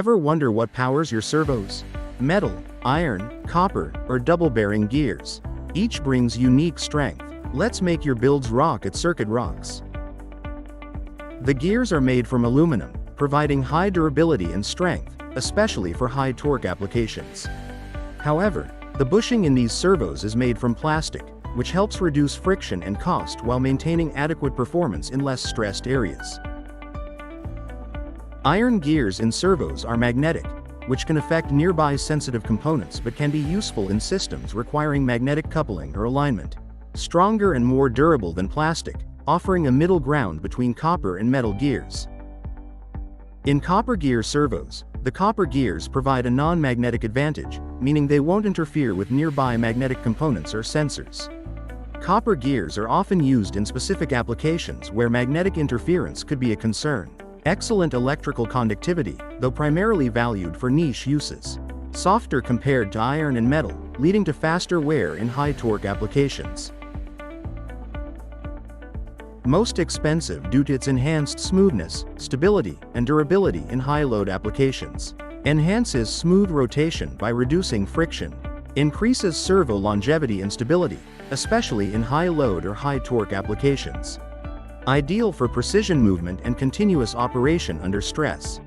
Ever wonder what powers your servos? Metal, iron, copper, or double-bearing gears. Each brings unique strength. Let's make your builds rock at Circuitrocks. The gears are made from aluminum, providing high durability and strength, especially for high torque applications. However, the bushing in these servos is made from plastic, which helps reduce friction and cost while maintaining adequate performance in less stressed areas. Iron gears in servos are magnetic, which can affect nearby sensitive components but can be useful in systems requiring magnetic coupling or alignment. Stronger and more durable than plastic, offering a middle ground between copper and metal gears. In copper gear servos, the copper gears provide a non-magnetic advantage, meaning they won't interfere with nearby magnetic components or sensors. Copper gears are often used in specific applications where magnetic interference could be a concern. Excellent electrical conductivity, though primarily valued for niche uses. Softer compared to iron and metal, leading to faster wear in high-torque applications. Most expensive due to its enhanced smoothness, stability, and durability in high-load applications. Enhances smooth rotation by reducing friction. Increases servo longevity and stability, especially in high-load or high-torque applications. Ideal for precision movement and continuous operation under stress.